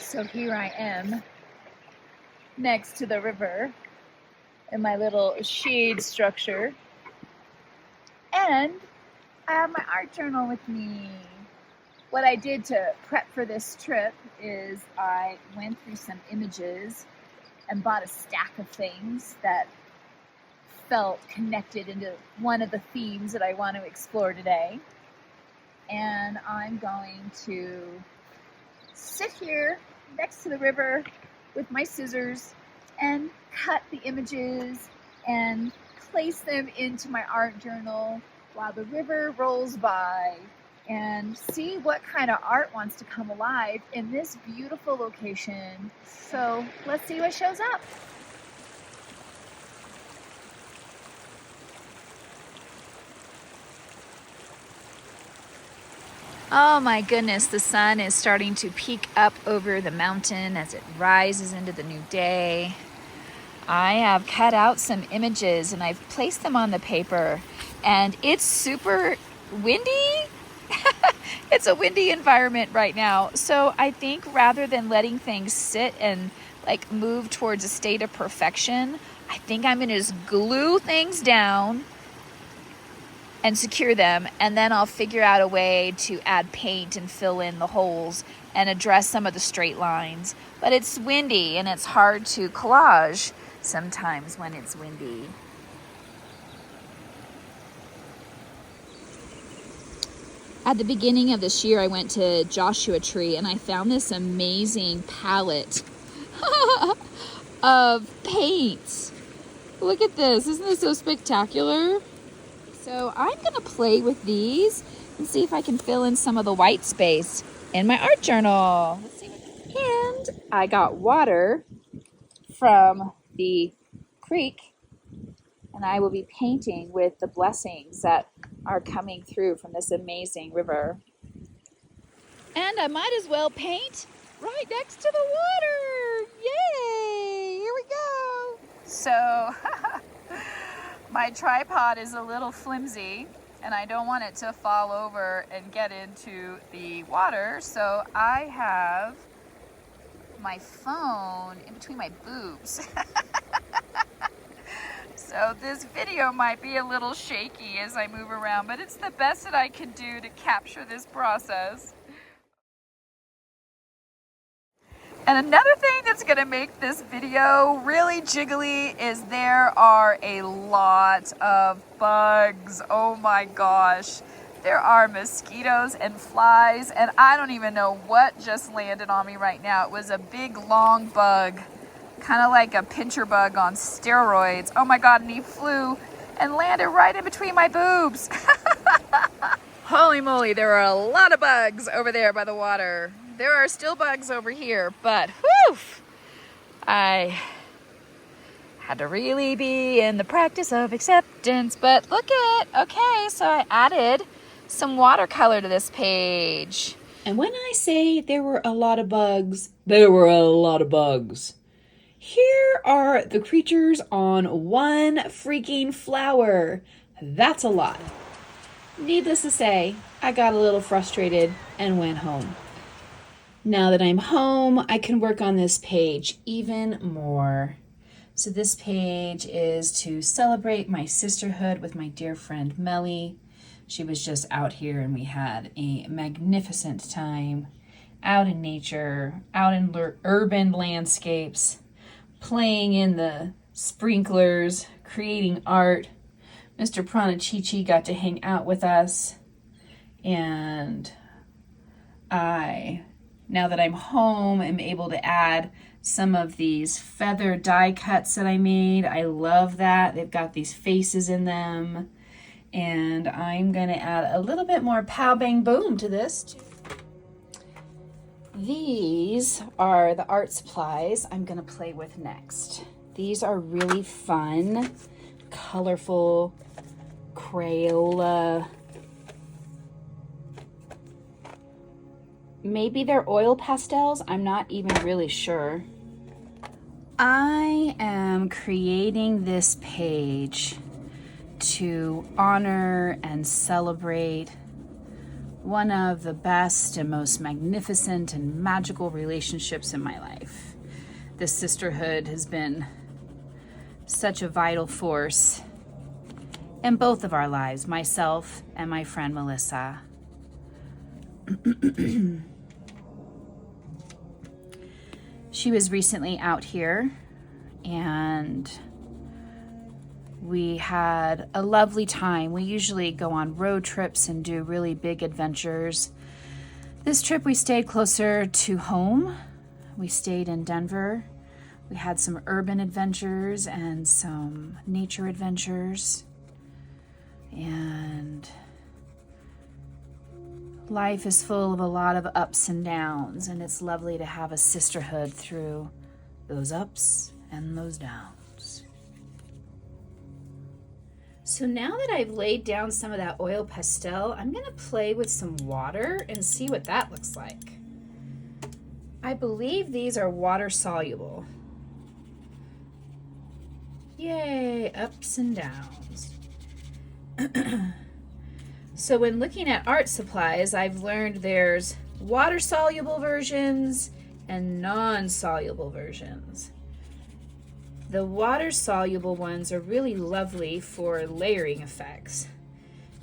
So here I am next to the river in my little shade structure, and I have my art journal with me. What I did to prep for this trip is I went through some images and bought a stack of things that felt connected into one of the themes that I want to explore today. And I'm going to sit here next to the river with my scissors and cut the images and place them into my art journal while the river rolls by, and see what kind of art wants to come alive in this beautiful location. So let's see what shows up. Oh my goodness, the sun is starting to peek up over the mountain as it rises into the new day. I have cut out some images and I've placed them on the paper, and it's super windy. It's a windy environment right now. So I think rather than letting things sit and like move towards a state of perfection, I think I'm gonna just glue things down and secure them, and then I'll figure out a way to add paint and fill in the holes and address some of the straight lines. But it's windy and it's hard to collage sometimes when it's windy. At the beginning of this year, I went to Joshua Tree and I found this amazing palette of paints. Look at this, isn't this so spectacular? So I'm gonna play with these and see if I can fill in some of the white space in my art journal. Let's see. And I got water from the creek, and I will be painting with the blessings that are coming through from this amazing river. And I might as well paint right next to the water. Yay! Here we go. So my tripod is a little flimsy and I don't want it to fall over and get into the water, so I have my phone in between my boobs. So this video might be a little shaky as I move around, but it's the best that I can do to capture this process. And another thing that's gonna make this video really jiggly is there are a lot of bugs. Oh my gosh. There are mosquitoes and flies, and I don't even know what just landed on me right now. It was a big long bug, kind of like a pincher bug on steroids. Oh my God, and he flew and landed right in between my boobs. Holy moly, there are a lot of bugs over there by the water. There are still bugs over here, but whew, I had to really be in the practice of acceptance. But look at, okay, so I added some watercolor to this page. And when I say there were a lot of bugs, there were a lot of bugs. Here are the creatures on one freaking flower. That's a lot. Needless to say, I got a little frustrated and went home. Now that I'm home, I can work on this page even more. So this page is to celebrate my sisterhood with my dear friend Melly. She was just out here and we had a magnificent time out in nature, out in urban landscapes, playing in the sprinklers, creating art. Mr. Pranachichi got to hang out with us, and now that I'm home, I'm able to add some of these feather die cuts that I made. I love that. They've got these faces in them. And I'm going to add a little bit more pow bang boom to this. These are the art supplies I'm going to play with next. These are really fun, colorful Crayola. Maybe they're oil pastels. I'm not even really sure. I am creating this page to honor and celebrate one of the best and most magnificent and magical relationships in my life. This sisterhood has been such a vital force in both of our lives, myself and my friend Melissa. She was recently out here and we had a lovely time. We usually go on road trips and do really big adventures. This trip we stayed closer to home. We stayed in Denver. We had some urban adventures and some nature adventures. And life is full of a lot of ups and downs, and it's lovely to have a sisterhood through those ups and those downs. So now that I've laid down some of that oil pastel, I'm going to play with some water and see what that looks like. I believe these are water soluble. Yay, ups and downs. So when looking at art supplies, I've learned there's water-soluble versions and non-soluble versions. The water-soluble ones are really lovely for layering effects.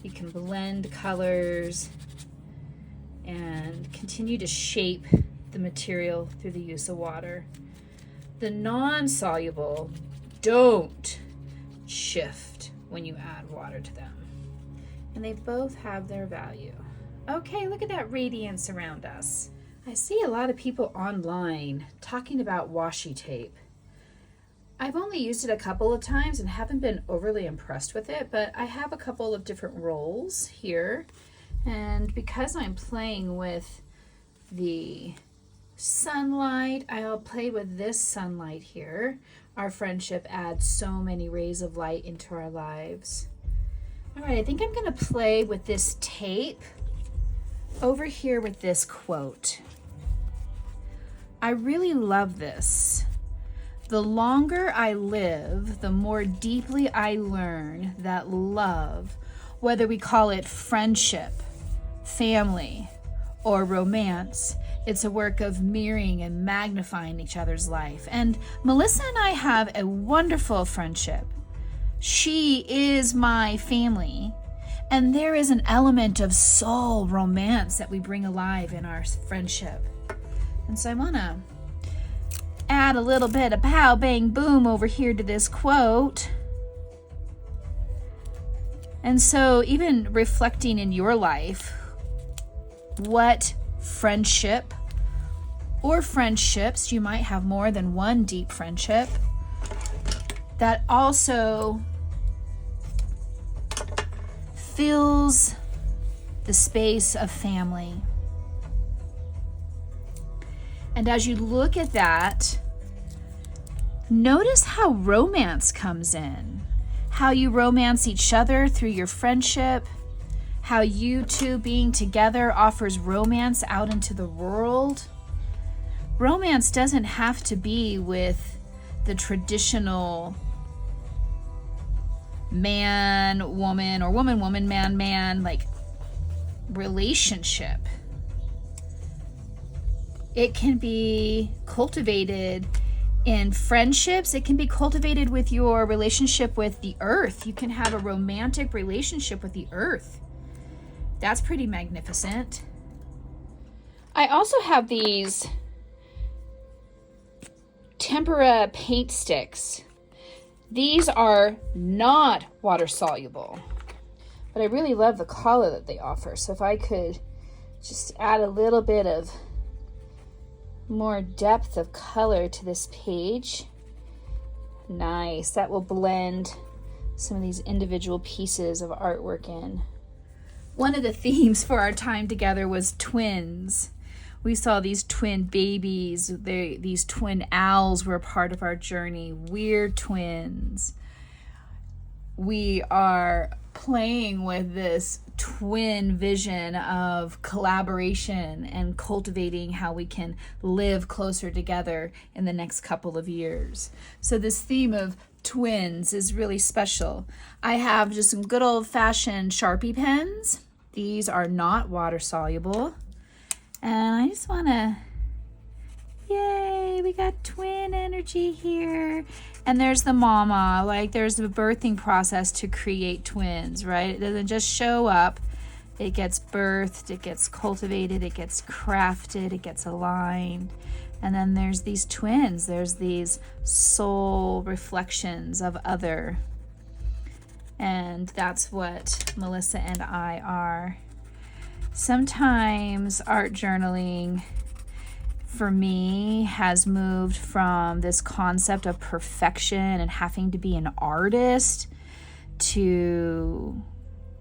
You can blend colors and continue to shape the material through the use of water. The non-soluble don't shift when you add water to them. And they both have their value. Okay, look at that radiance around us. I see a lot of people online talking about washi tape. I've only used it a couple of times and haven't been overly impressed with it, but I have a couple of different rolls here. And because I'm playing with the sunlight, I'll play with this sunlight here. Our friendship adds so many rays of light into our lives. All right, I think I'm going to play with this tape over here with this quote. I really love this. The longer I live, the more deeply I learn that love, whether we call it friendship, family, or romance, it's a work of mirroring and magnifying each other's life. And Melissa and I have a wonderful friendship. She is my family, and there is an element of soul romance that we bring alive in our friendship. And so I want to add a little bit of pow, bang, boom over here to this quote. And so even reflecting in your life, what friendship or friendships, you might have more than one deep friendship, that also fills the space of family. And as you look at that, notice how romance comes in, how you romance each other through your friendship, how you two being together offers romance out into the world. Romance doesn't have to be with the traditional man, woman, or woman, woman, man, man, like relationship. It can be cultivated in friendships. It can be cultivated with your relationship with the earth. You can have a romantic relationship with the earth. That's pretty magnificent. I also have these tempera paint sticks. These are not water soluble, but I really love the color that they offer. So if I could just add a little bit of more depth of color to this page. Nice. That will blend some of these individual pieces of artwork in. One of the themes for our time together was twins. We saw these twin babies. These twin owls were a part of our journey. We're twins. We are playing with this twin vision of collaboration and cultivating how we can live closer together in the next couple of years. So this theme of twins is really special. I have just some good old-fashioned Sharpie pens, These are not water soluble. And I just want to, yay, we got twin energy here. And there's the mama, like there's the birthing process to create twins, right? It doesn't just show up. It gets birthed, it gets cultivated, it gets crafted, it gets aligned. And then there's these twins, there's these soul reflections of other. And that's what Melissa and I are. Sometimes art journaling for me has moved from this concept of perfection and having to be an artist to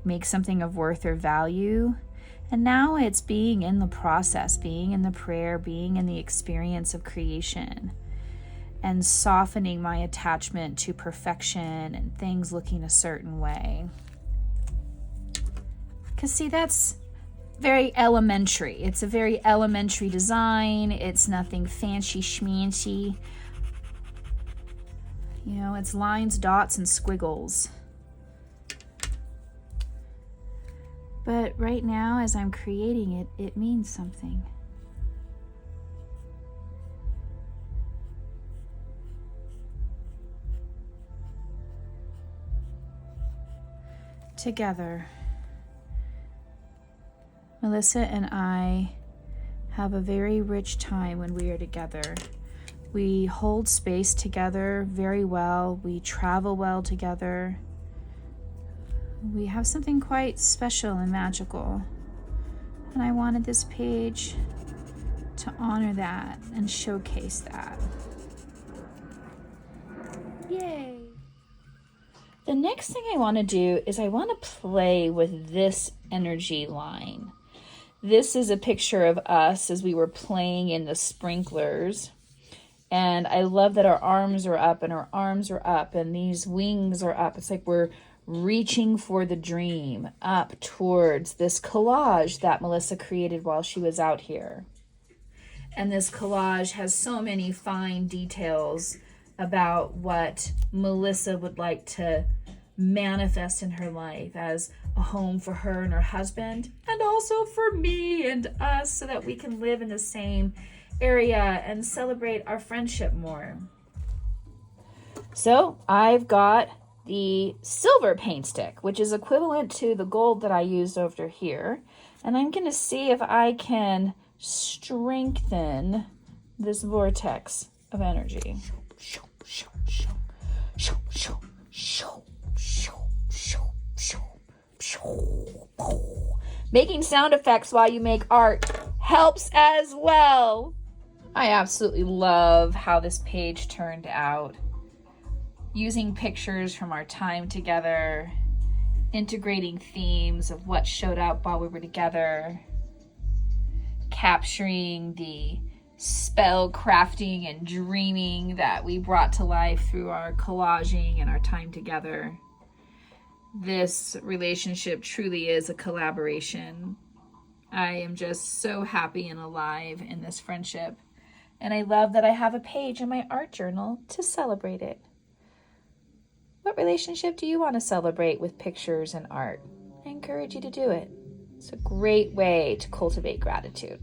make something of worth or value. And now it's being in the process, being in the prayer, being in the experience of creation, and softening my attachment to perfection and things looking a certain way. Because see, that's very elementary. It's a very elementary design. It's nothing fancy schmancy. You know, it's lines, dots, and squiggles. But right now, as I'm creating it, it means something. Together, Melissa and I have a very rich time when we are together. We hold space together very well. We travel well together. We have something quite special and magical. And I wanted this page to honor that and showcase that. Yay! The next thing I want to do is I want to play with this energy line. This is a picture of us as we were playing in the sprinklers. And I love that our arms are up and our arms are up and these wings are up. It's like we're reaching for the dream up towards this collage that Melissa created while she was out here. And this collage has so many fine details about what Melissa would like to manifest in her life as a home for her and her husband, and also for me and us, so that we can live in the same area and celebrate our friendship more. So I've got the silver paint stick, which is equivalent to the gold that I used over here, and I'm going to see if I can strengthen this vortex of energy. Making sound effects while you make art helps as well. I absolutely love how this page turned out. Using pictures from our time together, integrating themes of what showed up while we were together, capturing the spell crafting and dreaming that we brought to life through our collaging and our time together. This relationship truly is a collaboration. I am just so happy and alive in this friendship. And I love that I have a page in my art journal to celebrate it. What relationship do you want to celebrate with pictures and art? I encourage you to do it. It's a great way to cultivate gratitude.